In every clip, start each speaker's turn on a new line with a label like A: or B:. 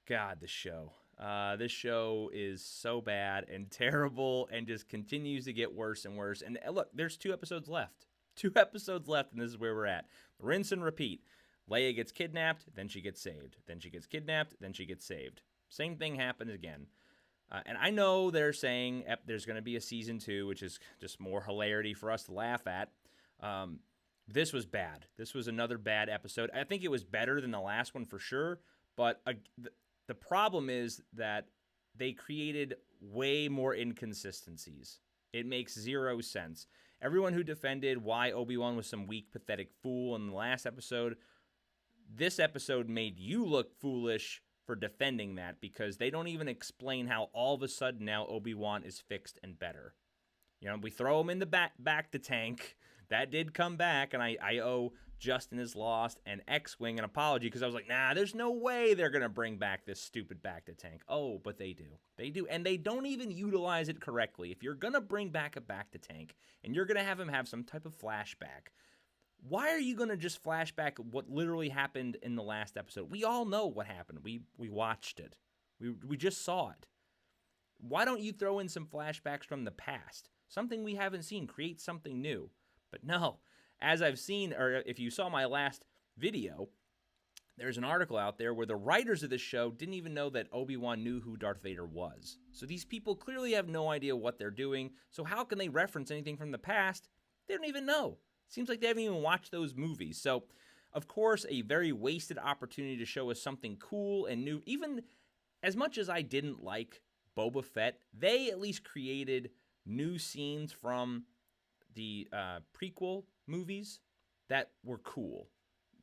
A: God, the show. This show is so bad and terrible and just continues to get worse and worse. And look, there's 2 episodes left. 2 episodes left, and this is where we're at. Rinse and repeat. Leia gets kidnapped, then she gets saved. Then she gets kidnapped, then she gets saved. Same thing happened again. And I know they're saying there's going to be a season 2, which is just more hilarity for us to laugh at. This was bad. This was another bad episode. I think it was better than the last one for sure, but the problem is that they created way more inconsistencies. It makes zero sense. Everyone who defended why Obi-Wan was some weak, pathetic fool in the last episode, this episode made you look foolish for defending that because they don't even explain how all of a sudden now Obi-Wan is fixed and better. You know, we throw him in the back to tank. That did come back, and I owe Justin Is Lost and X-Wing an apology because I was like, nah, there's no way they're going to bring back this stupid back to tank. Oh, but they do. They do, and they don't even utilize it correctly. If you're going to bring back a back to tank and you're going to have him have some type of flashback, why are you going to just flashback what literally happened in the last episode? We all know what happened. We watched it. We just saw it. Why don't you throw in some flashbacks from the past? Something we haven't seen. Create something new. But no, as I've seen, or if you saw my last video, there's an article out there where the writers of this show didn't even know that Obi-Wan knew who Darth Vader was. So these people clearly have no idea what they're doing. So how can they reference anything from the past? They don't even know. Seems like they haven't even watched those movies. So, of course, a very wasted opportunity to show us something cool and new. Even as much as I didn't like Boba Fett, they at least created new scenes from the prequel movies that were cool.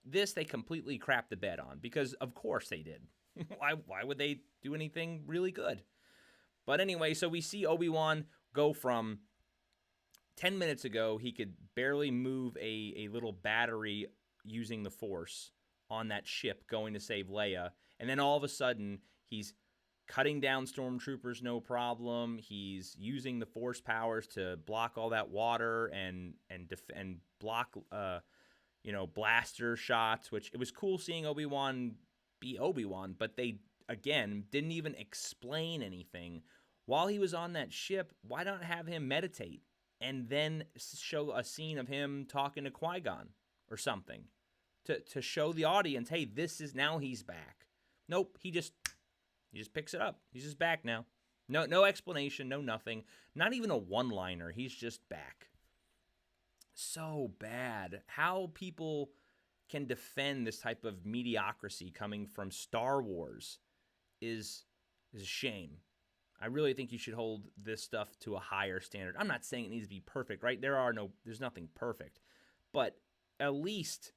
A: This they completely crapped the bed on because of course they did. Why would they do anything really good? But anyway, so we see Obi-Wan go from 10 minutes ago, he could barely move a little battery using the Force on that ship going to save Leia. And then all of a sudden, he's cutting down stormtroopers, no problem. He's using the Force powers to block all that water and block, blaster shots. Which it was cool seeing Obi-Wan be Obi-Wan, but they again didn't even explain anything while he was on that ship. Why not have him meditate and then show a scene of him talking to Qui-Gon or something to show the audience, hey, this is now he's back. Nope, he just picks it up. He's just back now. No explanation, no nothing. Not even a one-liner. He's just back. So bad. How people can defend this type of mediocrity coming from Star Wars is a shame. I really think you should hold this stuff to a higher standard. I'm not saying it needs to be perfect, right? There's nothing perfect. But at least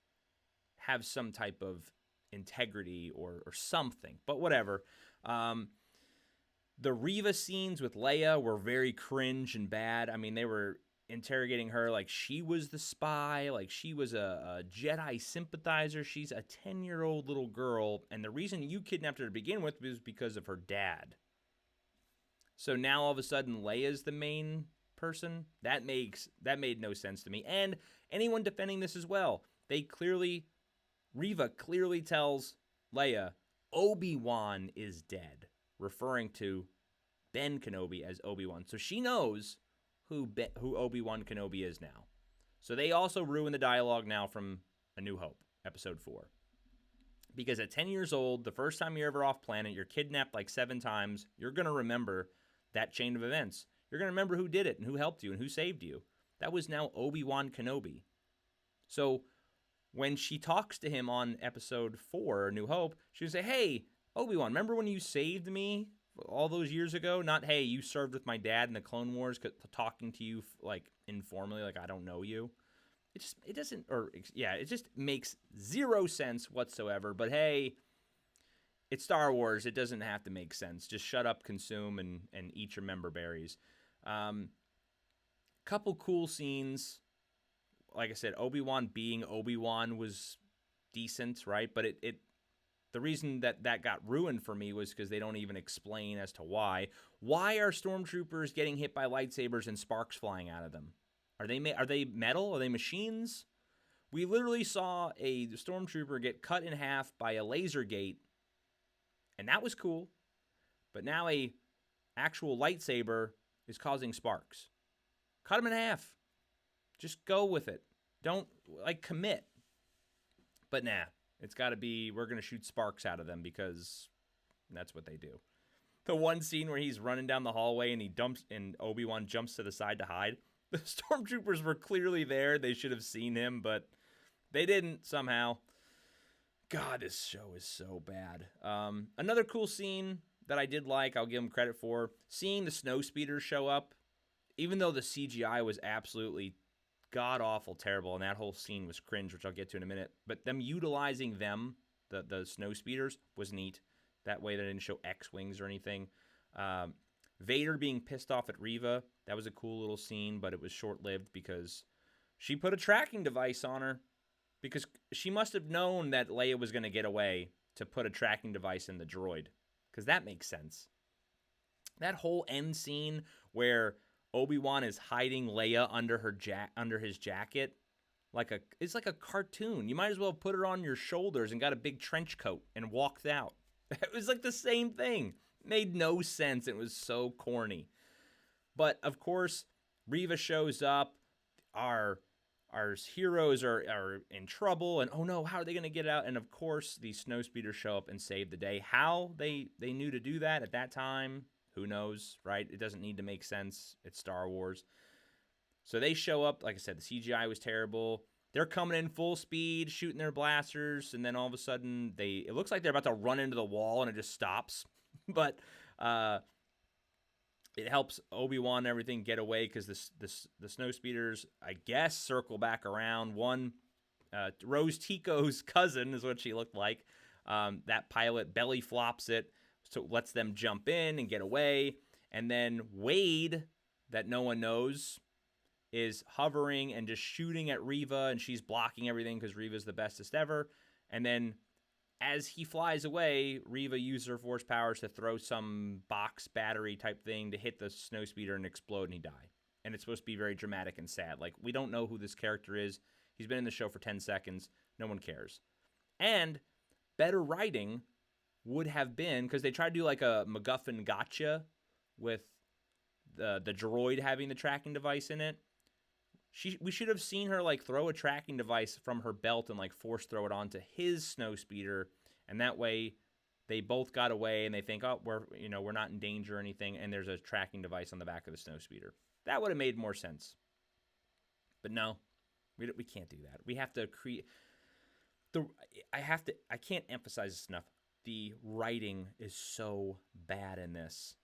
A: have some type of integrity or something. But whatever. The Reva scenes with Leia were very cringe and bad. I mean, they were interrogating her like she was the spy, like she was a Jedi sympathizer. She's a 10-year-old little girl, and the reason you kidnapped her to begin with was because of her dad. So now all of a sudden Leia's the main person? That made no sense to me. And anyone defending this as well, Reva clearly tells Leia, Obi-Wan is dead, referring to Ben Kenobi as Obi-Wan. So she knows who Obi-Wan Kenobi is now. So they also ruin the dialogue now from A New Hope, Episode 4. Because at 10 years old, the first time you're ever off planet, you're kidnapped like 7 times, you're going to remember that chain of events. You're going to remember who did it and who helped you and who saved you. That was now Obi-Wan Kenobi. So when she talks to him on Episode 4, A New Hope, she'll say, hey, Obi-Wan, remember when you saved me all those years ago? Not, hey, you served with my dad in the Clone Wars, talking to you like informally, like I don't know you. It just makes zero sense whatsoever. But hey, it's Star Wars. It doesn't have to make sense. Just shut up, consume, and eat your member berries. Couple cool scenes. Like I said, Obi-Wan being Obi-Wan was decent, right? But the reason that got ruined for me was because they don't even explain as to why. Why are stormtroopers getting hit by lightsabers and sparks flying out of them? Are they metal? Are they machines? We literally saw a stormtrooper get cut in half by a laser gate, And that was cool. But now a actual lightsaber is causing sparks. Cut him in half. Just go with it. Don't, commit. But nah, it's got to be, we're going to shoot sparks out of them because that's what they do. The one scene where he's running down the hallway and Obi-Wan jumps to the side to hide. The stormtroopers were clearly there. They should have seen him, but they didn't somehow. God, this show is so bad. Another cool scene that I did like, I'll give him credit for, seeing the snowspeeders show up, even though the CGI was absolutely god-awful terrible, and that whole scene was cringe, which I'll get to in a minute, but them utilizing them, the snowspeeders, was neat. That way they didn't show X-Wings or anything. Vader being pissed off at Reva, that was a cool little scene, but it was short-lived because she put a tracking device on her because she must have known that Leia was going to get away to put a tracking device in the droid, because that makes sense. That whole end scene where Obi-Wan is hiding Leia under his jacket, it's like a cartoon. You might as well put her on your shoulders and got a big trench coat and walked out. It was like the same thing. It made no sense. It was so corny. But of course, Reva shows up. Our heroes are in trouble, and oh no, how are they going to get out? And of course, these snowspeeders show up and save the day. How they knew to do that at that time, who knows, right? It doesn't need to make sense. It's Star Wars. So they show up. Like I said, the CGI was terrible. They're coming in full speed, shooting their blasters, and then all of a sudden, it looks like they're about to run into the wall, and it just stops. But it helps Obi-Wan and everything get away because the snowspeeders, I guess, circle back around. One, Rose Tico's cousin is what she looked like. That pilot belly flops it, so it lets them jump in and get away. And then Wade, that no one knows, is hovering and just shooting at Reva, and she's blocking everything because Reva's the bestest ever. And then as he flies away, Reva uses her force powers to throw some box battery type thing to hit the snowspeeder and explode, and he die. And it's supposed to be very dramatic and sad. Like, we don't know who this character is. He's been in the show for 10 seconds. No one cares. And better writing would have been, because they tried to do like a MacGuffin gotcha with the droid having the tracking device in it. We should have seen her throw a tracking device from her belt and force throw it onto his snowspeeder, and that way they both got away and they think, oh, we're not in danger or anything, and there's a tracking device on the back of the snowspeeder. That would have made more sense. But no, we can't do that. We have to create I can't emphasize this enough. The writing is so bad in this.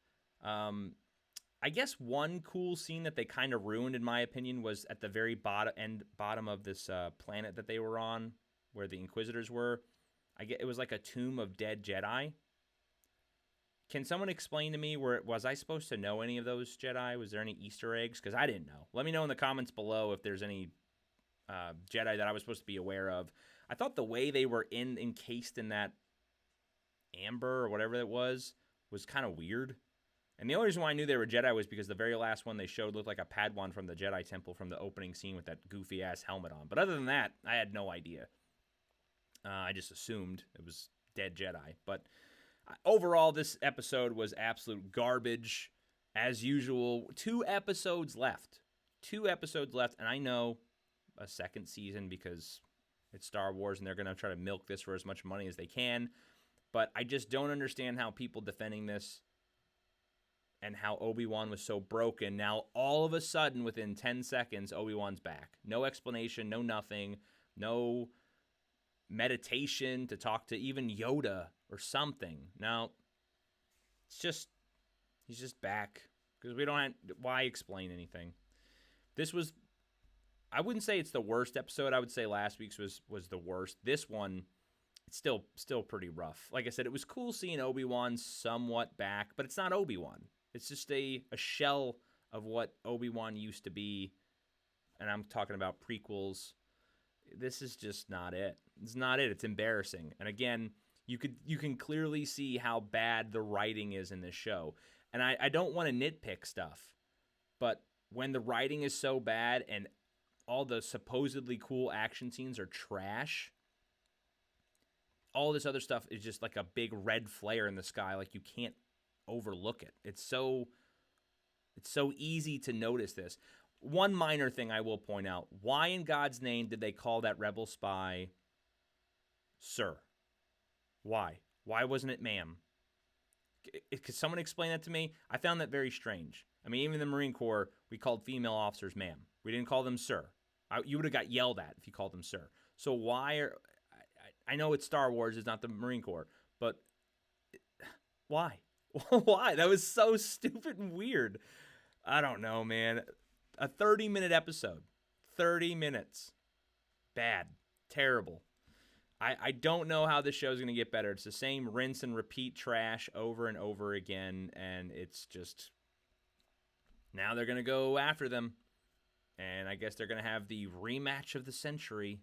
A: I guess one cool scene that they kind of ruined, in my opinion, was at the very bottom of this planet that they were on, where the Inquisitors were. It was like a tomb of dead Jedi. Can someone explain to me was I supposed to know any of those Jedi? Was there any Easter eggs? Because I didn't know. Let me know in the comments below if there's any Jedi that I was supposed to be aware of. I thought the way they were encased in that amber or whatever it was kind of weird. And the only reason why I knew they were Jedi was because the very last one they showed looked like a Padawan from the Jedi Temple from the opening scene with that goofy-ass helmet on. But other than that, I had no idea. I just assumed it was dead Jedi. But overall, this episode was absolute garbage, as usual. 2 episodes left. And I know a second season because it's Star Wars and they're going to try to milk this for as much money as they can. But I just don't understand how people defending this and how Obi-Wan was so broken. Now, all of a sudden, within 10 seconds, Obi-Wan's back. No explanation, no nothing, no meditation to talk to even Yoda or something. Now, he's just back. Because why explain anything? I wouldn't say it's the worst episode. I would say last week's was the worst. This one, it's still pretty rough. Like I said, it was cool seeing Obi-Wan somewhat back, but it's not Obi-Wan. It's just a shell of what Obi-Wan used to be, and I'm talking about prequels. This is just not it. It's not it. It's embarrassing. And again, you can clearly see how bad the writing is in this show. And I don't want to nitpick stuff, but when the writing is so bad and all the supposedly cool action scenes are trash, all this other stuff is just like a big red flare in the sky. Like, you can't overlook it. It's so easy to notice this. One minor thing I will point out. Why in God's name did they call that rebel spy sir? Why? Why wasn't it ma'am? Could someone explain that to me? I found that very strange. I mean, even in the Marine Corps, we called female officers ma'am. We didn't call them sir. You would have got yelled at if you called them sir. So why are... I know it's Star Wars, it's not the Marine Corps, but why? Why? That was so stupid and weird. I don't know, man. A 30-minute episode. 30 minutes. Bad. Terrible. I don't know how this show's going to get better. It's the same rinse and repeat trash over and over again, and it's just... Now they're going to go after them, and I guess they're going to have the rematch of the century.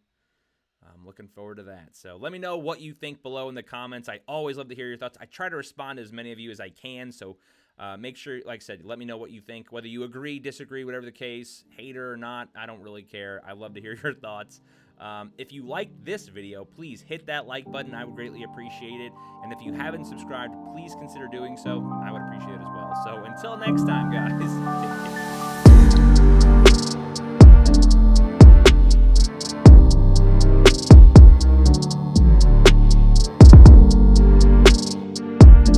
A: I'm looking forward to that. So let me know what you think below in the comments. I always love to hear your thoughts. I try to respond to as many of you as I can, so make sure, like I said, let me know what you think. Whether you agree, disagree, whatever the case, hater or not, I don't really care. I love to hear your thoughts. If you liked this video, please hit that like button. I would greatly appreciate it. And if you haven't subscribed, please consider doing so. I would appreciate it as well. So until next time, guys.